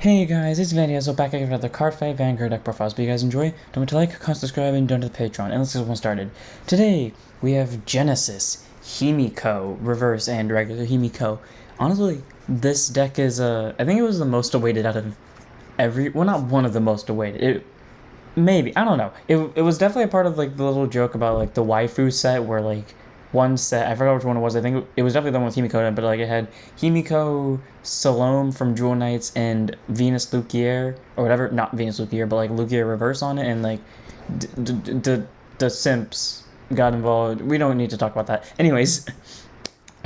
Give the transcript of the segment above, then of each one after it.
Hey guys, it's Vanny, so back again with another Card Fight Vanguard deck profiles. But you guys enjoy? Don't forget to like, comment, subscribe, and donate to the Patreon. And let's get one started. Today, we have Genesis, Himiko, Reverse, and regular Himiko. Honestly, this deck is, I think it was the most awaited out of well, not one of the most awaited. Maybe, I don't know. It was definitely a part of, like, the little joke about, like, the waifu set where, like, one set, I forgot which one it was. I think it was definitely the one with Himiko, but like it had Himiko, Salome from Jewel Knights, and Venus Luquier, or whatever, not Venus Luquier, but like Luquier Reverse on it, and like the simps got involved. We don't need to talk about that. Anyways,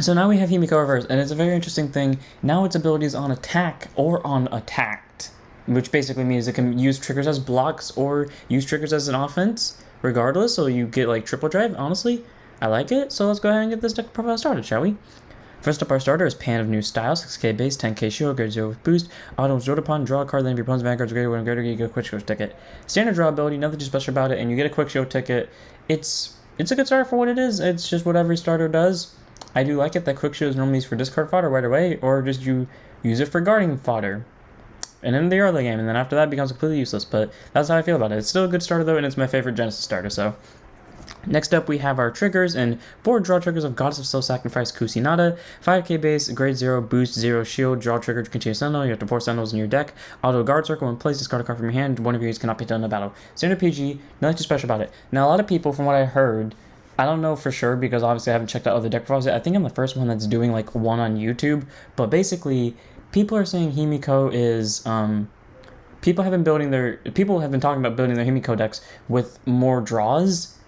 so now we have Himiko Reverse, and it's a very interesting thing. Now its ability is on attack or on attacked, which basically means it can use triggers as blocks or use triggers as an offense, regardless, so you get like triple drive, honestly. I like it, so let's go ahead and get this deck profile started, shall we? First up, our starter is Pan of New Style, 6k base, 10k shield, grade 0 with boost. Auto is upon draw a card, then if your opponent's Vanguard's greater when greater, you get a quick show ticket. Standard draw ability, nothing too special about it, and you get a quick show ticket. It's a good starter for what it is. It's just what every starter does. I do like it that quick show is normally used for discard fodder right away, or just you use it for guarding fodder. And in the early game, and then after that it becomes completely useless, but that's how I feel about it. It's still a good starter though, and it's my favorite Genesis starter, so. Next up, we have our triggers, and 4 draw triggers of Goddess of Soul Sacrifice Kusinada, 5k base, grade 0, boost, 0 shield, draw trigger, continue sentinel, you have to 4 sentinels in your deck, auto guard circle, when placed, discard a card from your hand, one of yours cannot be done in a battle. Standard PG, nothing too special about it. Now, a lot of people, from what I heard, I don't know for sure, because obviously I haven't checked out other deck profiles yet. I think I'm the first one that's doing, like, one on YouTube, but basically, people are saying Himiko is, people have been talking about building their Himiko decks with more draws.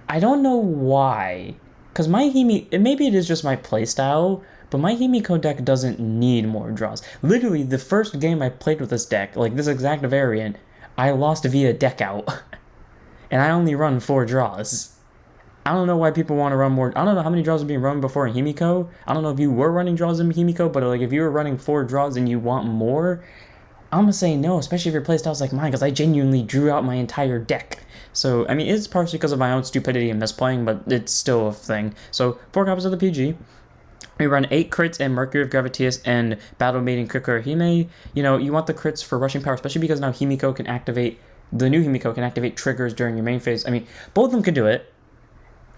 I don't know why, because maybe it is just my playstyle, but my Himiko deck doesn't need more draws. Literally, the first game I played with this deck, like this exact variant, I lost via deck out, and I only run 4 draws. I don't know why people want to run more. I don't know how many draws are being run before in Himiko. I don't know if you were running draws in Himiko, but like if you were running 4 draws and you want more, I'm gonna say no, especially if your playstyle is like mine, because I genuinely drew out my entire deck. So, I mean, it's partially because of my own stupidity and misplaying, but it's still a thing. So, 4 copies of the PG. We run 8 crits and Mercury of Gravitius and Battle Maiden Krika Hime. You know, you want the crits for rushing power, especially because now Himiko can activate, the new Himiko can activate triggers during your main phase. I mean, both of them can do it.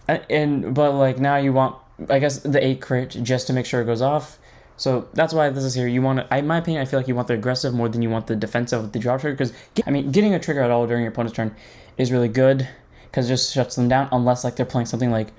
But like now you want, I guess, the 8 crit just to make sure it goes off. So that's why this is here. You want to, in my opinion, I feel like you want the aggressive more than you want the defensive with the draw trigger. Because, I mean, getting a trigger at all during your opponent's turn is really good. Because it just shuts them down. Unless, like, they're playing something like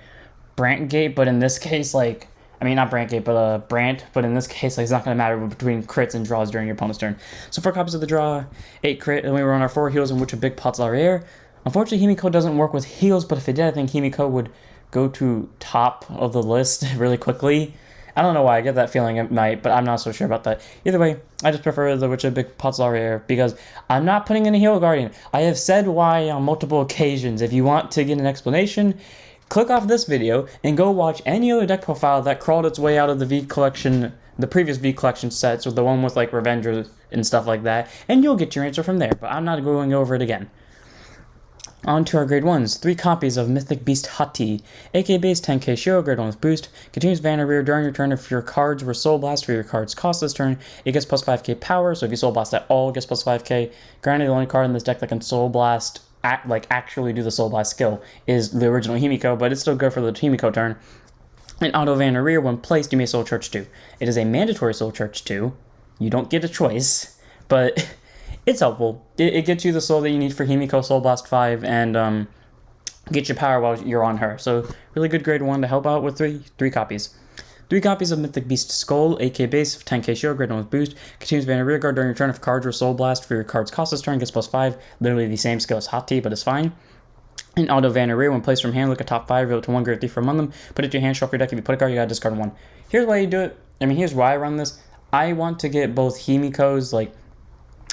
Brant Gate. But in this case, like, I mean, not Brant Gate, but Brant. But in this case, like, it's not going to matter between crits and draws during your opponent's turn. So 4 copies of the draw, 8 crit. And we run our 4 heals, in which a big pots l'arriere. Unfortunately, Himiko doesn't work with heals. But if it did, I think Himiko would go to top of the list really quickly. I don't know why, I get that feeling it might, but I'm not so sure about that. Either way, I just prefer the Witcher Big Pots L'arriere because I'm not putting in a Heal Guardian. I have said why on multiple occasions. If you want to get an explanation, click off this video and go watch any other deck profile that crawled its way out of the V collection, the previous V collection sets, or the one with like Revengers and stuff like that, and you'll get your answer from there, but I'm not going over it again. On to our grade 1s, 3 copies of Mythic Beast Hati, AK base, 10k shield, grade 1 with boost, continues Vanguard during your turn. If your cards were Soul Blast for your cards cost this turn, it gets plus 5k power, so if you Soul Blast at all, it gets plus 5k. Granted, the only card in this deck that can Soul Blast, actually do the Soul Blast skill, is the original Himiko, but it's still good for the Himiko turn. And Auto Vanguard, when placed, you may Soul Church 2. It is a mandatory Soul Church 2. You don't get a choice, but it's helpful. It gets you the soul that you need for Himiko Soul Blast 5 and get your power while you're on her. So really good grade 1 to help out with 3 copies. 3 copies of Mythic Beast Skull, AK base, 10k shield, grade 1 with boost. Continues Vanguard rear guard during your turn. If cards were Soul Blast for your cards cost this turn, gets plus 5. Literally the same skill as Hati, but it's fine. And Auto Vanguard, when placed from hand, look at top 5, reveal to 1 grade 3 from among them. Put it to your hand, shuffle your deck. If you put a card, you gotta discard 1. Here's why you do it. I mean, here's why I run this. I want to get both Himiko's, like,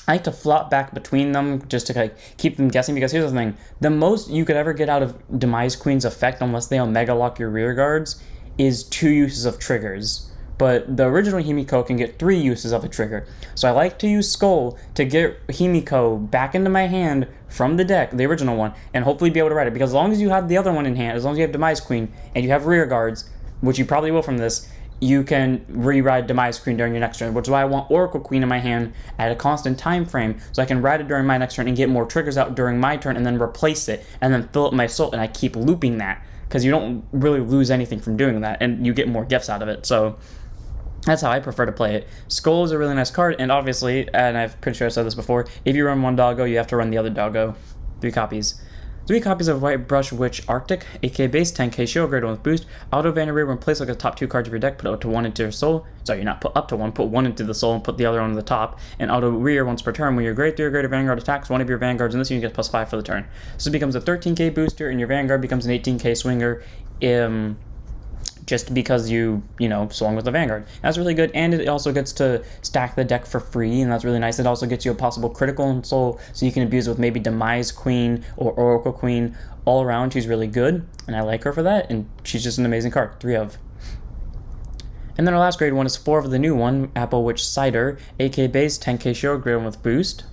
I like to flop back between them just to like keep them guessing, because here's the thing. The most you could ever get out of Demise Queen's effect, unless they Omega Lock your rear guards, is 2 uses of triggers. But the original Himiko can get 3 uses of a trigger. So I like to use Skull to get Himiko back into my hand from the deck, the original one, and hopefully be able to ride it. Because as long as you have the other one in hand, as long as you have Demise Queen, and you have rear guards, which you probably will from this, you can re-ride Demise Queen during your next turn, which is why I want Oracle Queen in my hand at a constant time frame, so I can ride it during my next turn and get more triggers out during my turn and then replace it and then fill up my soul, and I keep looping that because you don't really lose anything from doing that and you get more gifts out of it. So that's how I prefer to play it. Skull is a really nice card, and obviously, and I'm pretty sure I said this before, if you run one doggo, you have to run the other doggo. 3 copies. 3 copies of White Brush Witch Arctic, 8k base, 10k shield, grade 1 with boost. Auto Vanderweer, when placed like the top 2 cards of your deck, put up to 1 into your soul. Sorry, not put up to 1, put 1 into the soul and put the other one to the top. And Auto Rear once per turn. When your grade 3 or greater Vanguard attacks, one of your Vanguards in this unit gets +5 for the turn. So it becomes a 13k booster, and your Vanguard becomes an 18k swinger. Just because you swung with the Vanguard. That's really good, and it also gets to stack the deck for free, and that's really nice. It also gets you a possible critical in soul, so you can abuse with maybe Demise Queen or Oracle Queen. All around, she's really good, and I like her for that, and she's just an amazing card. 3 of. And then our last grade 1 is 4 of the new one, Apple Witch Cider, 8k base, 10k shield, grade 1 with boost.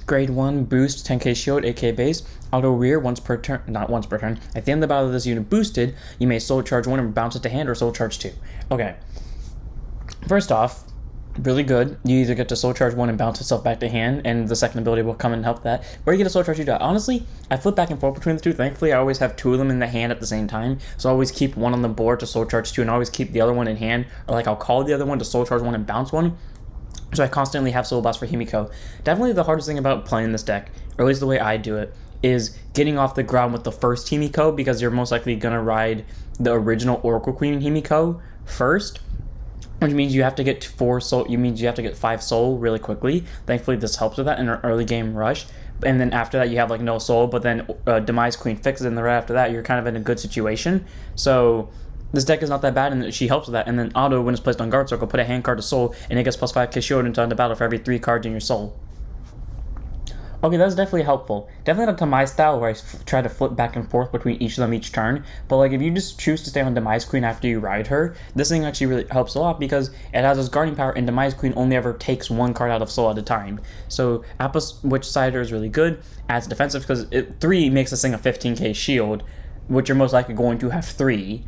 Grade 1 boost, 10k shield, 8k base. Auto rear once per turn, not once per turn. At the end of the battle of this unit boosted, you may soul charge 1 and bounce it to hand, or soul charge 2. Okay. First off, really good. You either get to soul charge 1 and bounce itself back to hand, and the second ability will come and help that, or you get a soul charge 2. Honestly, I flip back and forth between the two. Thankfully, I always have 2 of them in the hand at the same time, so I always keep one on the board to soul charge 2, and I always keep the other one in hand, or like I'll call the other one to soul charge 1 and bounce 1. So I constantly have Soul Blast for Himiko. Definitely the hardest thing about playing this deck, or at least the way I do it, is getting off the ground with the first Himiko, because you're most likely going to ride the original Oracle Queen Himiko first, which means you have to get 4 soul. You means you have to get 5 soul really quickly. Thankfully, this helps with that in an early game rush. And then after that, you have like no soul, but then Demise Queen fixes it, and then right after that, you're kind of in a good situation. So this deck is not that bad, and she helps with that. And then Auto, when it's placed on guard circle, put a hand card to soul, and it gets +5k shield into the battle for every 3 cards in your soul. Okay, that's definitely helpful. Definitely not to my style, where I try to flip back and forth between each of them each turn. But like, if you just choose to stay on Demise Queen after you ride her, this thing actually really helps a lot, because it has this guarding power, and Demise Queen only ever takes 1 card out of soul at a time. So Apple Witch Cider is really good. Adds defensive, because 3 makes this thing a 15k shield, which you're most likely going to have 3.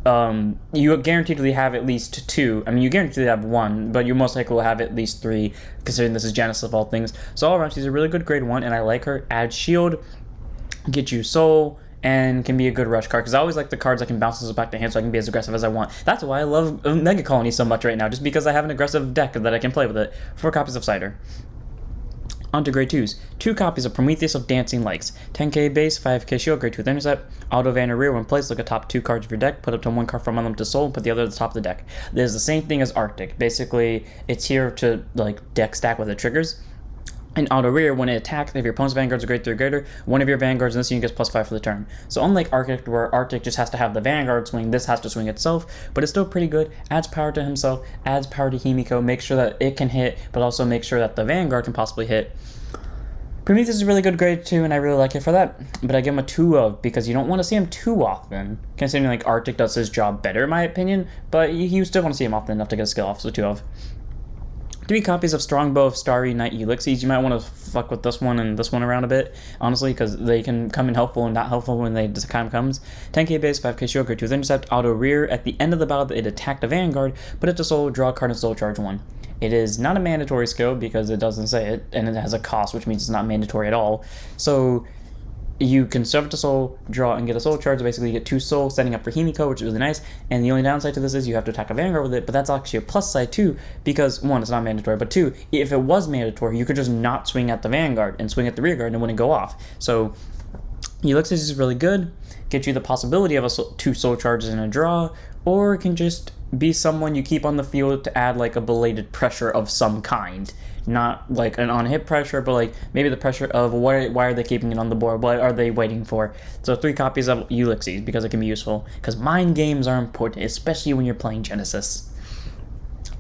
You guaranteedly have at least 2. I mean, you guaranteedly have 1, but you most likely will have at least 3, considering this is Genesis of all things. So all around, she's a really good grade 1, and I like her. Add shield, get you soul, and can be a good rush card, because I always like the cards that can bounce this back to hand, so I can be as aggressive as I want. That's why I love Mega Colony so much right now, just because I have an aggressive deck that I can play with it. 4 copies of Cider. On to grade 2s. 2 copies of Prometheus of Dancing Lights. 10k base, 5k shield, grade 2 with intercept. Auto Vanner Rear, when placed, look at top 2 cards of your deck, put up to 1 card from them to soul, and put the other at the top of the deck. There's the same thing as Arctic. Basically, it's here to like deck stack with the triggers. And Auto Rear, when it attacks, if your opponent's Vanguards are grade 3 or greater, one of your Vanguards in this unit gets +5 for the turn. So unlike Arctic, where Arctic just has to have the Vanguard swing, this has to swing itself, but it's still pretty good. Adds power to himself, adds power to Himiko, makes sure that it can hit, but also make sure that the Vanguard can possibly hit. Prometheus is a really good grade 2, and I really like it for that, but I give him a 2 of, because you don't want to see him too often, considering like Arctic does his job better in my opinion, but you still want to see him often enough to get a skill off, so 2 of. 3 copies of Strongbow of Starry Night Elixirs. You might want to fuck with this one and this one around a bit, honestly, because they can come in helpful and not helpful when the time comes. 10k base, 5k shield, grade 2 with intercept. Auto Rear, at the end of the battle that it attacked a Vanguard, put it to soul, draw a card, and soul charge 1. It is not a mandatory skill because it doesn't say it, and it has a cost, which means it's not mandatory at all. So you can serve it to soul, draw, and get a soul charge. So basically, you get 2 soul, setting up for Himiko, which is really nice. And the only downside to this is you have to attack a Vanguard with it, but that's actually a plus side too, because 1, it's not mandatory, but 2, if it was mandatory, you could just not swing at the Vanguard and swing at the rear guard and it wouldn't go off. So Elixirs is really good, get you the possibility of 2 soul charges in a draw, or it can just be someone you keep on the field to add like a belated pressure of some kind. Not like an on-hit pressure, but like maybe the pressure of why are they keeping it on the board? What are they waiting for? So 3 copies of Elixirs, because it can be useful. Because mind games are important, especially when you're playing Genesis.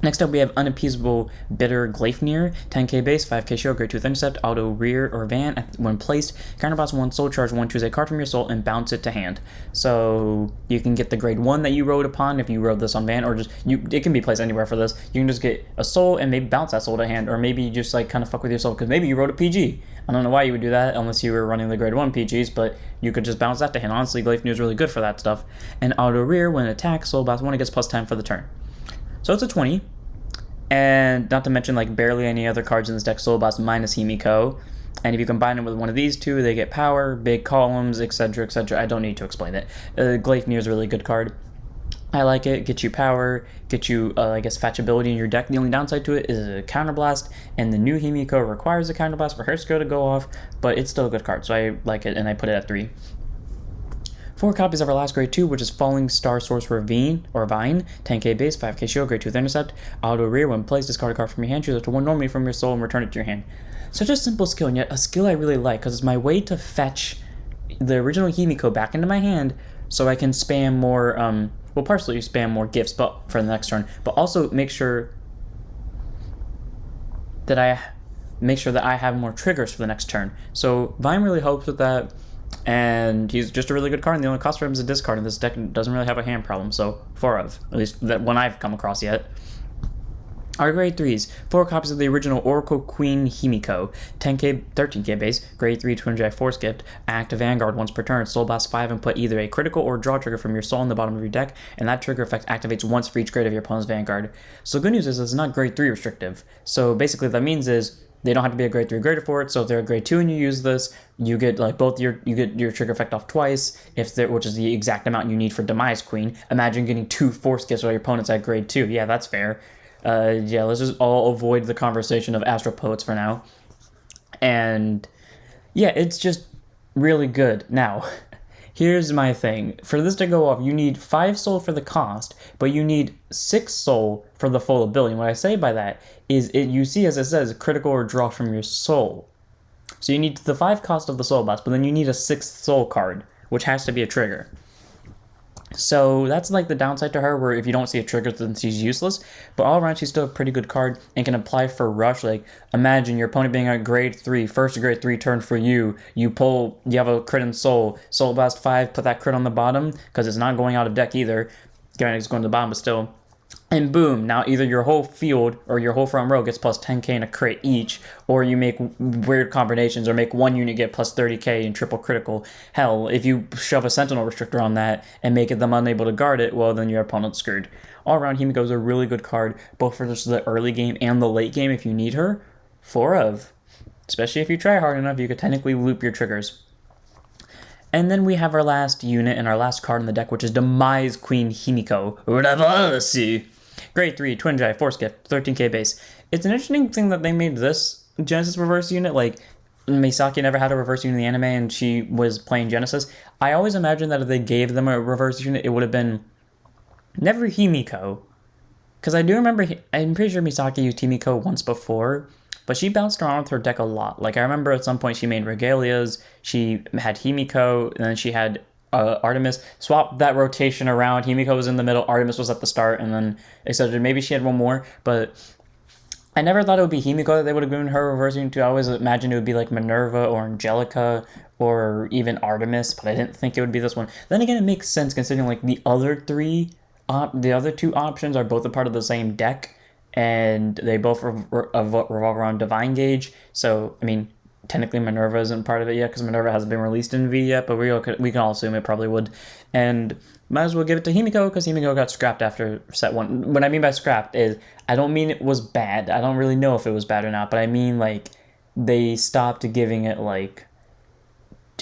Next up, we have Unappeasable Bitter Gleipnir, 10k base, 5k shield, grade 2 intercept, auto rear or van. When placed, counterboss 1 soul charge 1, choose a card from your soul and bounce it to hand. So you can get the grade 1 that you rode upon if you rode this on van, or just, it can be placed anywhere for this. You can just get a soul and maybe bounce that soul to hand, or maybe you just like kind of fuck with your soul because maybe you rode a PG. I don't know why you would do that unless you were running the grade 1 PGs, but you could just bounce that to hand. Honestly, Gleipnir is really good for that stuff. And auto rear, when attack, soul blast 1, it gets plus 10 for the turn. So it's a 20. And not to mention, like, barely any other cards in this deck, Soul Blast minus Himiko. And if you combine it with one of these two, they get power, big columns, etc., etc. I don't need to explain it. Gleipnir is a really good card. I like it. Gets you power, gets you, I guess, fetchability in your deck. The only downside to it is a counterblast, and the new Himiko requires a counterblast for her skill to go off, but it's still a good card, so I like it, and I put it at 3. 4 copies of our last grade 2, which is Falling Star Sorcerer Vine, 10k base, 5k shield, grade 2 with intercept, auto rear. When placed, discard a card from your hand, choose up to 1 normally from your soul, and return it to your hand. Such a simple skill, and yet a skill I really like, because it's my way to fetch the original Himiko back into my hand, so I can spam more, well, partially spam more gifts but for the next turn, but also make sure that I have more triggers for the next turn. So Vine really helps with that. And he's just a really good card, and the only cost for him is a discard, and this deck doesn't really have a hand problem, so 4 of. At least that one I've come across yet. Our grade 3s, 4 copies of the original Oracle Queen Himiko, 10k, 13k base, grade 3 200 force gift, act Vanguard once per turn, soul blast 5 and put either a critical or draw trigger from your soul on the bottom of your deck, and that trigger effect activates once for each grade of your opponent's Vanguard. So the good news is it's not grade 3 restrictive. So basically what that means is they don't have to be a grade 3 grader for it, so if they're a grade 2 and you use this, you get like you get your trigger effect off twice, which is the exact amount you need for Demise Queen. Imagine getting 2 force gifts while your opponent's at grade 2. Yeah, that's fair. Yeah, let's just all avoid the conversation of Astro Poets for now. And yeah, it's just really good. Now, here's my thing. For this to go off, you need 5 soul for the cost, but you need 6 soul for the full ability. And what I say by that is, you see, as it says, critical or draw from your soul. So you need the 5 cost of the soul blast, but then you need a 6th soul card, which has to be a trigger. So that's like the downside to her, where if you don't see a trigger, then she's useless. But all around, she's still a pretty good card and can apply for rush. Like, imagine your opponent being at grade 3, first grade 3 turn for you. You have a crit in soul blast 5, put that crit on the bottom, because it's not going out of deck either. Granted, it's going to the bottom, but still. And boom, now either your whole field or your whole front row gets plus 10k in a crit each, or you make weird combinations or make one unit get plus 30k in triple critical. Hell, if you shove a sentinel restrictor on that and make them unable to guard it, well, then your opponent's screwed. All around, Himiko is a really good card, both for just the early game and the late game if you need her. 4 of. Especially if you try hard enough, you could technically loop your triggers. And then we have our last unit and our last card in the deck, which is Demise Queen Himiko. Reverse. Grade 3, Twin Giant, Force Gift, 13k base. It's an interesting thing that they made this Genesis reverse unit. Like, Misaki never had a reverse unit in the anime, and she was playing Genesis. I always imagined that if they gave them a reverse unit, it would have been never Himiko. Because I do remember, I'm pretty sure Misaki used Himiko once before, but she bounced around with her deck a lot. Like, I remember at some point she made Regalias, she had Himiko, and then she had Artemis. Swap that rotation around. Himiko was in the middle, Artemis was at the start, and then etc. Maybe she had one more, but I never thought it would be Himiko that they would have given her reverse unit to. I always imagined it would be like Minerva or Angelica or even Artemis, but I didn't think it would be this one. Then again, it makes sense considering like the other 2 options are both a part of the same deck, and they both revolve around Divine Gauge. So, I mean, technically Minerva isn't part of it yet, because Minerva hasn't been released in V yet, but we can all assume it probably would. And might as well give it to Himiko, because Himiko got scrapped after set 1. What I mean by scrapped is, I don't mean it was bad. I don't really know if it was bad or not, but I mean, like, they stopped giving it, like,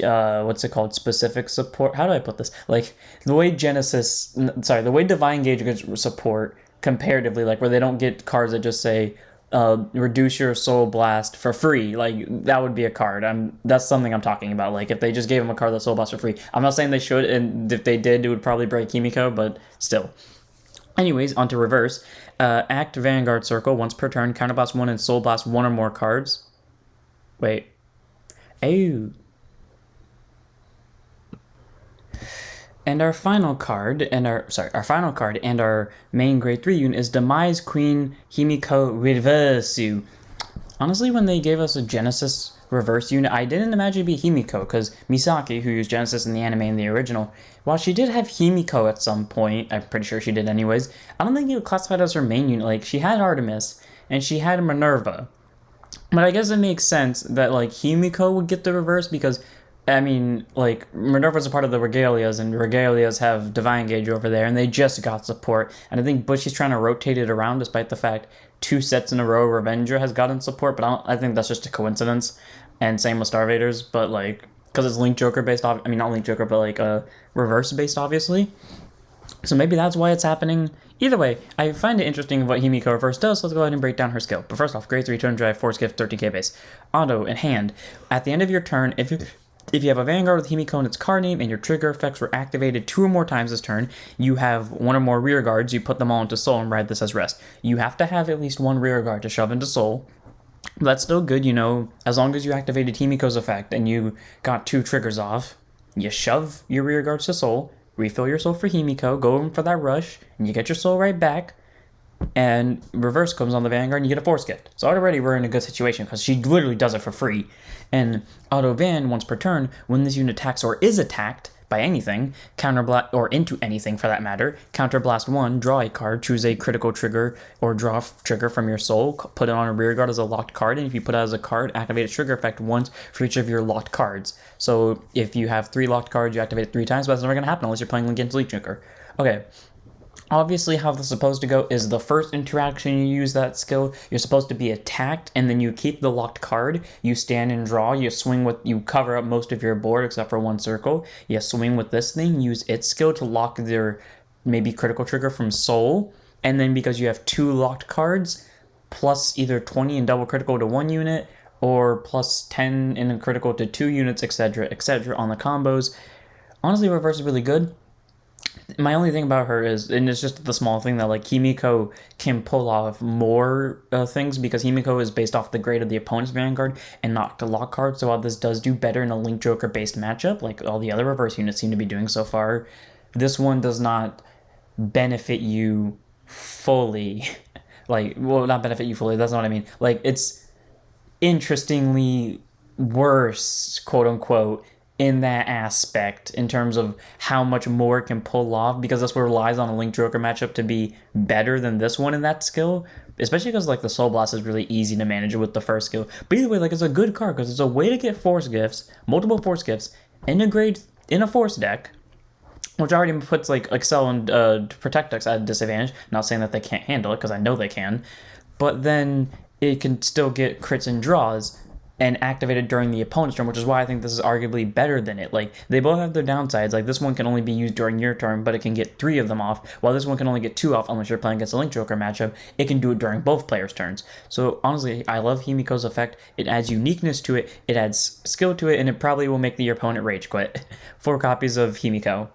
what's it called? Specific support? How do I put this? Like, the way Divine Gauge gets support comparatively, like, where they don't get cards that just say, reduce your soul blast for free. Like, that would be a card. That's something I'm talking about. Like, if they just gave him a card that soul blast for free. I'm not saying they should, and if they did, it would probably break Himiko, but still. Anyways, on to reverse. Act Vanguard Circle once per turn, counterblast 1 and soul blast 1 or more cards. Wait. Oh. And our final card, our final card and our main grade 3 unit is Demise Queen Himiko Reverse. Honestly, when they gave us a Genesis reverse unit, I didn't imagine it'd be Himiko, because Misaki, who used Genesis in the anime and the original, while she did have Himiko at some point, I'm pretty sure she did anyways, I don't think it would classify it as her main unit. Like, she had Artemis, and she had Minerva. But I guess it makes sense that, like, Himiko would get the reverse, because I mean, like, Minerva's a part of the Regalias, and Regalias have Divine Gauge over there, and they just got support. And I think Bushy's trying to rotate it around, despite the fact 2 sets in a row Revenger has gotten support, but I think that's just a coincidence. And same with Starvaders, but, like, because it's Link Joker based off, I mean, not Link Joker, but, like, reverse based, obviously. So maybe that's why it's happening. Either way, I find it interesting what Himiko Reverse does, so let's go ahead and break down her skill. But first off, grade 3 turn drive, Force Gift, 30k base. Auto and hand. At the end of your turn, if you have a Vanguard with Himiko in its card name and your trigger effects were activated 2 or more times this turn, you have 1 or more rear guards, you put them all into Soul and ride this as rest. You have to have at least 1 rear guard to shove into Soul. That's still good, you know, as long as you activated Himiko's effect and you got 2 triggers off, you shove your rear guards to Soul, refill your Soul for Himiko, go in for that rush, and you get your Soul right back, and reverse comes on the Vanguard and you get a Force Gift. So already we're in a good situation because she literally does it for free. And Auto Van, once per turn, when this unit attacks or is attacked by anything, counterblast, or into anything for that matter, counterblast 1, draw a card, choose a critical trigger or draw trigger from your Soul, put it on a rear guard as a locked card, and if you put it as a card, activate a trigger effect once for each of your locked cards. So if you have 3 locked cards, you activate it 3 times, but that's never going to happen unless you're playing against Link Joker. Okay. Obviously, how this is supposed to go is the first interaction you use that skill, you're supposed to be attacked, and then you keep the locked card, you stand and draw, you swing with, you cover up most of your board except for 1 circle, you swing with this thing, use its skill to lock their maybe critical trigger from Soul, and then because you have 2 locked cards, plus either 20 and double critical to 1 unit, or plus 10 in a critical to 2 units, etc., etc. on the combos. Honestly, reverse is really good. My only thing about her is, and it's just the small thing, that like Himiko can pull off more things because Himiko is based off the grade of the opponent's Vanguard and not the lock card. So while this does do better in a Link Joker based matchup, like all the other reverse units seem to be doing so far, this one does not benefit you fully. Like, well, not benefit you fully, that's not what I mean. Like, it's interestingly worse, quote unquote, in that aspect, in terms of how much more it can pull off, because this one relies on a Link Joker matchup to be better than this one in that skill, especially because like the Soul Blast is really easy to manage with the first skill. But either way, like, it's a good card because it's a way to get Force Gifts, multiple Force Gifts, in a Force deck, which already puts like Excel and Protect decks at a disadvantage. Not saying that they can't handle it, because I know they can, but then it can still get crits and draws and activated during the opponent's turn, which is why I think this is arguably better than it. Like, they both have their downsides. Like, this one can only be used during your turn, but it can get 3 of them off, while this one can only get 2 off unless you're playing against a Link Joker matchup. It can do it during both players' turns. So, honestly, I love Himiko's effect. It adds uniqueness to it, it adds skill to it, and it probably will make the opponent rage quit. 4 copies of Himiko.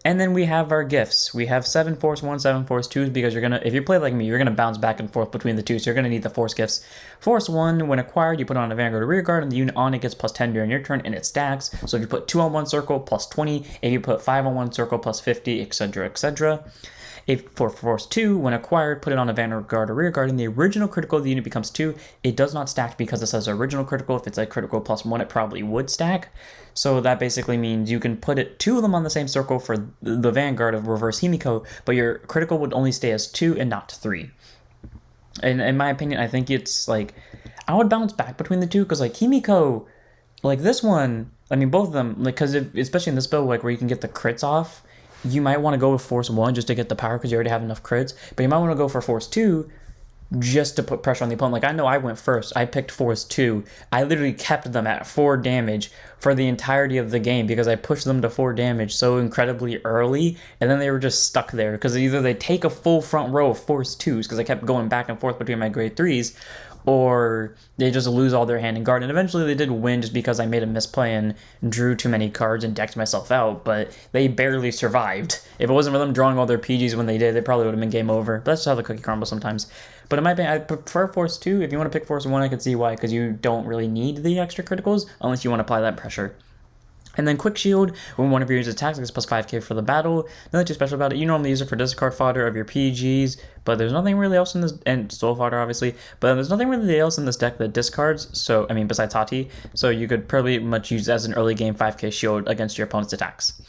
And then we have our gifts. We have 7 Force 1, 7 Force 2s, because if you play like me, you're going to bounce back and forth between the two, so you're going to need the Force gifts. Force 1, when acquired, you put on a Vanguard or rear guard, and the unit on it gets plus 10 during your turn, and it stacks. So if you put 2 on 1 circle, plus 20. If you put 5 on 1 circle, plus 50, etc., etc. For Force 2, when acquired, put it on a Vanguard or rear guard, and the original critical of the unit becomes 2. It does not stack because it says original critical. If it's a critical plus 1, it probably would stack. So that basically means you can put 2 of them on the same circle for the Vanguard of Reverse Himiko, but your critical would only stay as 2 and not 3. And in my opinion, I think it's like, I would bounce back between the two, because like Himiko, like this one, I mean both of them, like, because especially in this build, like where you can get the crits off, you might want to go with Force 1 just to get the power because you already have enough crits, but you might want to go for Force 2 just to put pressure on the opponent. Like, I know I went first. I picked Force 2. I literally kept them at 4 damage for the entirety of the game because I pushed them to 4 damage so incredibly early, and then they were just stuck there because either they take a full front row of Force 2s because I kept going back and forth between my grade 3s, or they just lose all their hand and guard. And eventually they did win just because I made a misplay and drew too many cards and decked myself out, but they barely survived. If it wasn't for them drawing all their PGs when they did, they probably would have been game over. But that's just how the cookie crumbles sometimes. But in my opinion, I prefer Force 2. If you want to pick Force 1, I can see why, because you don't really need the extra criticals unless you want to apply that pressure. And then Quick Shield, when one of your units attacks, it gets plus 5k for the battle. Nothing too special about it. You normally use it for discard fodder of your PGs, but there's nothing really else in this, and soul fodder obviously, but there's nothing really else in this deck that discards, so, I mean, besides Tati, so you could probably much use it as an early game 5k shield against your opponent's attacks.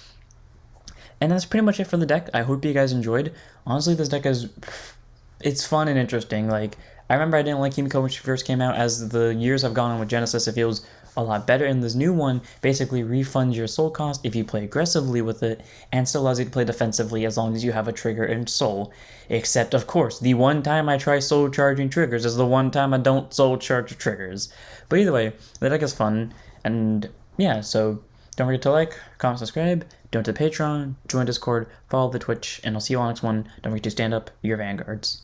And that's pretty much it for the deck. I hope you guys enjoyed. Honestly, this deck it's fun and interesting. Like, I remember I didn't like Himiko when she first came out. As the years have gone on with Genesis, it feels a lot better, and this new one basically refunds your soul cost if you play aggressively with it, and still allows you to play defensively as long as you have a trigger in soul. Except, of course, the one time I try soul charging triggers is the one time I don't soul charge triggers. But either way, the deck is fun, and yeah, so don't forget to like, comment, subscribe, donate to the Patreon, join Discord, follow the Twitch, and I'll see you on the next one. Don't forget to stand up your vanguards.